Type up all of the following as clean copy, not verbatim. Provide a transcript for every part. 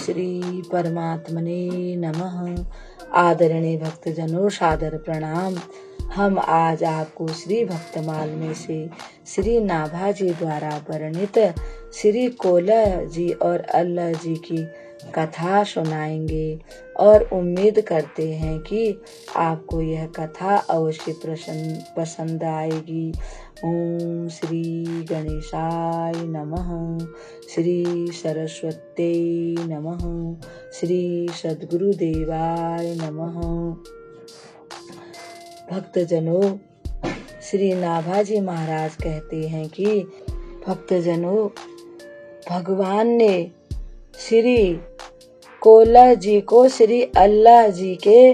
श्री परमात्मने नमः। आदरणीय भक्तजनों, सादर प्रणाम। हम आज आपको श्री भक्तमाल में से श्री नाभाजी द्वारा वर्णित श्री कोल्ह जी और अल्लाह जी की कथा सुनाएंगे और उम्मीद करते हैं कि आपको यह कथा अवश्य पसंद आएगी। ओम श्री गणेशाय नमः, श्री सरस्वती नमः, श्री सद्गुरुदेवाय नमः। भक्तजनों, श्री नाभाजी महाराज कहते हैं कि भक्तजनों, भगवान ने श्री कोल्ह जी को श्री अल्लाह जी के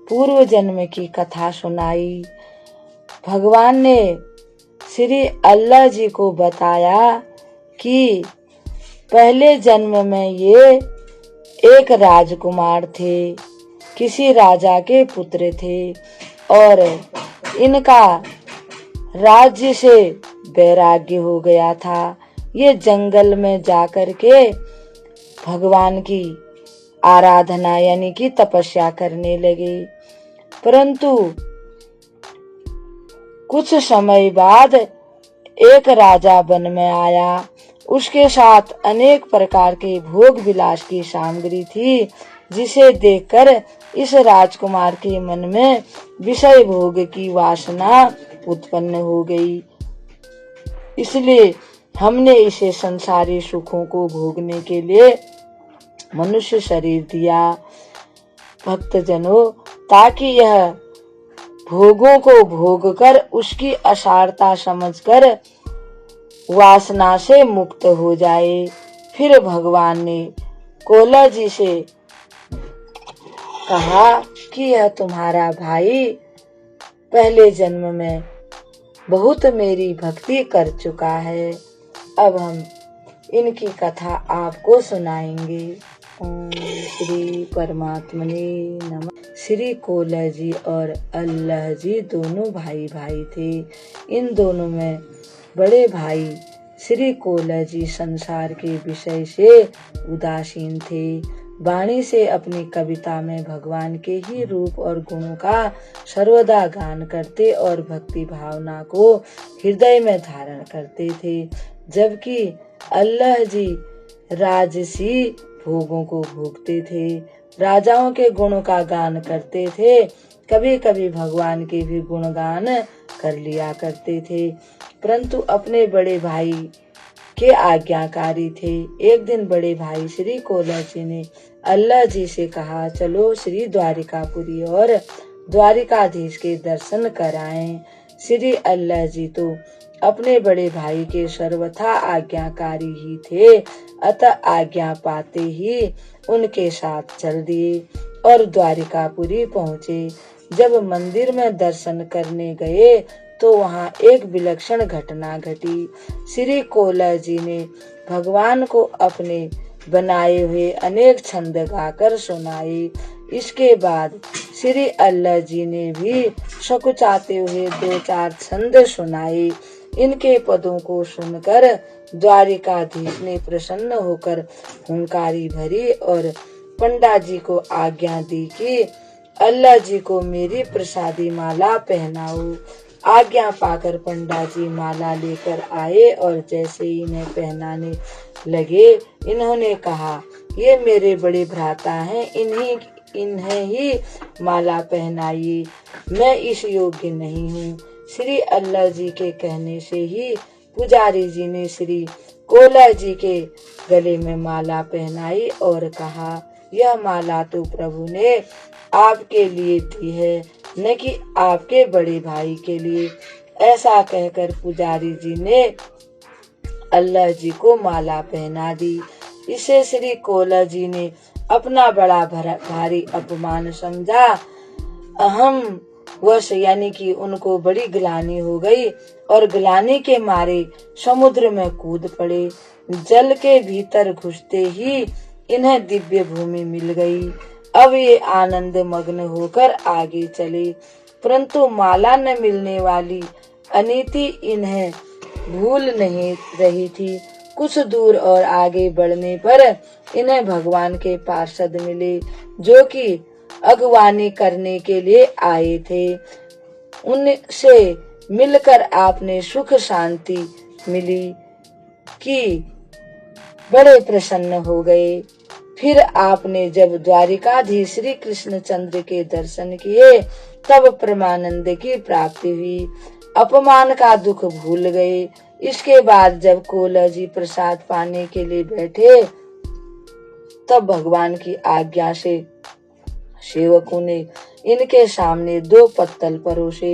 पूर्व जन्म की कथा सुनाई। भगवान ने श्री अल्लाह जी को बताया कि पहले जन्म में ये एक राजकुमार थे, किसी राजा के पुत्र थे और इनका राज्य से वैराग्य हो गया था। ये जंगल में जाकर के भगवान की आराधना यानी कि तपस्या करने लगे। परंतु कुछ समय बाद एक राजा वन में आया। उसके साथ अनेक प्रकार के भोग विलास की सामग्री थी, जिसे देखकर इस राजकुमार के मन में विषय भोग की वासना उत्पन्न हो गई। इसलिए हमने इसे संसारी सुखों को भोगने के लिए मनुष्य शरीर दिया। भक्तजनों, ताकि यह भोगों को भोगकर उसकी असारता समझकर वासना से मुक्त हो जाए। फिर भगवान ने कोल्ह जी से कहा कि यह तुम्हारा भाई पहले जन्म में बहुत मेरी भक्ति कर चुका है। अब हम इनकी कथा आपको सुनाएंगे। ओम श्री परमात्मने नमः। श्री कोल्ह जी और अल्लाह जी दोनों भाई भाई थे। इन दोनों में बड़े भाई श्री कोल्ह जी संसार के विषय से उदासीन थे। वाणी से अपनी कविता में भगवान के ही रूप और गुणों का सर्वदा गान करते और भक्ति भावना को हृदय में धारण करते थे, जबकि अल्लाह जी राजसी भोगों को भोगते थे, राजाओं के गुणों का गान करते थे, कभी कभी भगवान के भी गुणगान कर लिया करते थे, परंतु अपने बड़े भाई के आज्ञाकारी थे। एक दिन बड़े भाई श्री कोल्ह जी ने अल्लाह जी से कहा, चलो श्री द्वारिकापुरी और द्वारिकाधीश के दर्शन कराएं। श्री अल्लाह जी तो अपने बड़े भाई के सर्वथा आज्ञाकारी ही थे, अतः आज्ञा पाते ही उनके साथ चल दिए और द्वारिकापुरी पहुँचे। जब मंदिर में दर्शन करने गए तो वहाँ एक विलक्षण घटना घटी। श्री कोल्ह जी ने भगवान को अपने बनाए हुए अनेक छंद गाकर सुनाए। इसके बाद श्री अल्लाह जी ने भी सकुचाते हुए 2-4 छंद सुनाए। इनके पदों को सुनकर द्वारिकाधीश ने प्रसन्न होकर हुंकारी भरी और पंडा जी को आज्ञा दी कि अल्लाह जी को मेरी प्रसादी माला पहनाओ। आज्ञा पाकर पंडा जी माला लेकर आए और जैसे ही इन्हें पहनाने लगे, इन्होंने कहा, ये मेरे बड़े भ्राता हैं, इन्हें ही माला पहनाइए, मैं इस योग्य नहीं हूँ। श्री अल्लाह जी के कहने से ही पुजारी जी ने श्री कोल्ह जी के गले में माला पहनाई और कहा, यह माला तो प्रभु ने आपके लिए दी है, न कि आपके बड़े भाई के लिए। ऐसा कहकर पुजारी जी ने अल्लाह जी को माला पहना दी। इसे श्री कोल्ह जी ने अपना बड़ा भारी अपमान समझा। अहम वश यानी कि उनको बड़ी ग्लानि हो गई और ग्लानि के मारे समुद्र में कूद पड़े। जल के भीतर घुसते ही इन्हें दिव्य भूमि मिल गई। अब ये आनंद मग्न होकर आगे चले, परंतु माला न मिलने वाली अनीति इन्हें भूल नहीं रही थी। कुछ दूर और आगे बढ़ने पर इन्हें भगवान के पार्षद मिले, जो कि अगवानी करने के लिए आए थे। उनसे मिलकर आपने सुख शांति मिली कि बड़े प्रसन्न हो गए। फिर आपने जब द्वारिकाधीश श्री कृष्णचंद्र के दर्शन किए तब परमानंद की प्राप्ति हुई, अपमान का दुख भूल गए। इसके बाद जब कोला जी प्रसाद पाने के लिए बैठे तब भगवान की आज्ञा से सेवकों ने इनके सामने 2 पत्तल परोसे।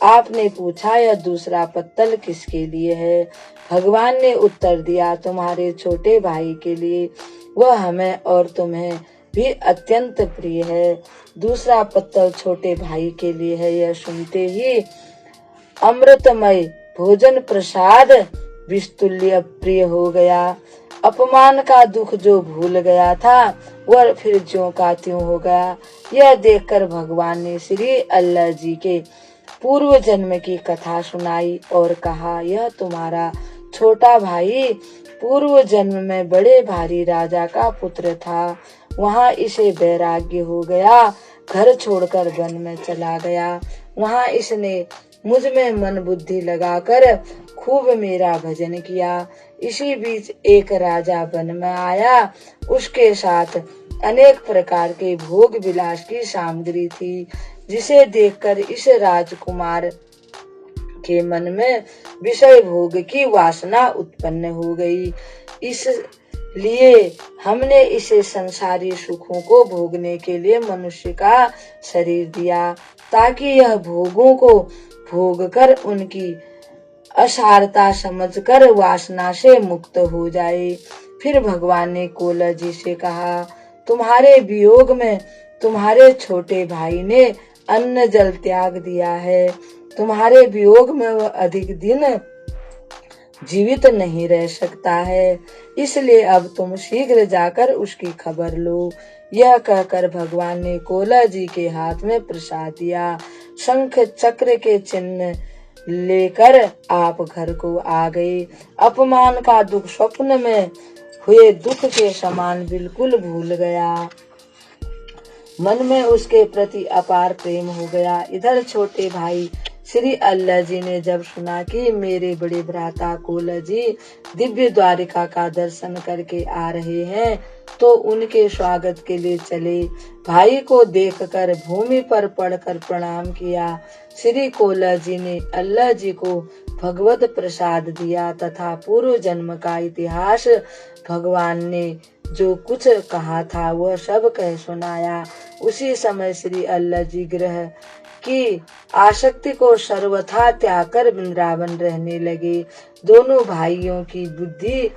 आपने पूछा यह दूसरा पत्तल किसके लिए है? भगवान ने उत्तर दिया, तुम्हारे छोटे भाई के लिए, वह हमें और तुम्हें भी अत्यंत प्रिय है। दूसरा पत्तल छोटे भाई के लिए है। यह सुनते ही अमृतमय भोजन प्रसाद विस्तुल्य प्रिय हो गया। अपमान का दुख जो भूल गया था वह फिर ज्यों का त्यों हो गया। यह देखकर भगवान ने श्री अल्लाह जी के पूर्व जन्म की कथा सुनाई और कहा, यह तुम्हारा छोटा भाई पूर्व जन्म में बड़े भारी राजा का पुत्र था। वहाँ इसे वैराग्य हो गया, घर छोड़कर वन में चला गया। वहाँ इसने मुझ में मन बुद्धि लगाकर खूब मेरा भजन किया। इसी बीच एक राजा वन में आया, उसके साथ अनेक प्रकार के भोग विलास की सामग्री थी, जिसे देखकर इस राजकुमार के मन में विषय भोग की वासना उत्पन्न हो गई। इसलिए हमने इसे संसारी सुखों को भोगने के लिए मनुष्य का शरीर दिया, ताकि यह भोगों को भोग कर उनकी असारता समझकर वासना से मुक्त हो जाए। फिर भगवान ने कोला जी से कहा, तुम्हारे वियोग में तुम्हारे छोटे भाई ने अन्न जल त्याग दिया है। तुम्हारे वियोग में वह अधिक दिन जीवित नहीं रह सकता है, इसलिए अब तुम शीघ्र जाकर उसकी खबर लो। यह कहकर भगवान ने कोला जी के हाथ में प्रसाद दिया। शंख चक्र के चिन्ह लेकर आप घर को आ गए। अपमान का दुख स्वप्न में हुए दुख के समान बिल्कुल भूल गया। मन में उसके प्रति अपार प्रेम हो गया। इधर छोटे भाई श्री अल्लाह जी ने जब सुना कि मेरे बड़े भ्राता कोला जी दिव्य द्वारिका का दर्शन करके आ रहे हैं, तो उनके स्वागत के लिए चले। भाई को देखकर भूमि पर पड़कर प्रणाम किया। श्री कोला जी ने अल्लाह जी को भगवत प्रसाद दिया तथा पूर्व जन्म का इतिहास भगवान ने जो कुछ कहा था वह सब कह सुनाया। उसी समय श्री अल्लाह जी ग्रह की आसक्ति को सर्वथा त्याग कर वृंदावन रहने लगे। दोनों भाइयों की बुद्धि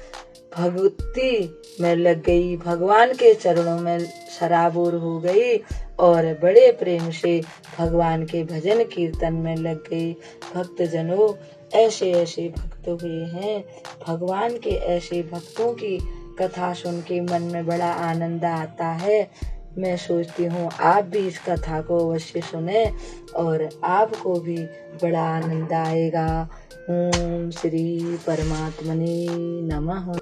भक्ति में लग गई, भगवान के चरणों में सराबोर हो गई और बड़े प्रेम से भगवान के भजन कीर्तन में लग गई। भक्त जनों, ऐसे ऐसे भक्त हुए हैं। भगवान के ऐसे भक्तों की कथा सुन के मन में बड़ा आनंद आता है। मैं सोचती हूँ आप भी इस कथा को अवश्य सुने और आपको भी बड़ा आनंद आएगा। ओम श्री परमात्मने नमः।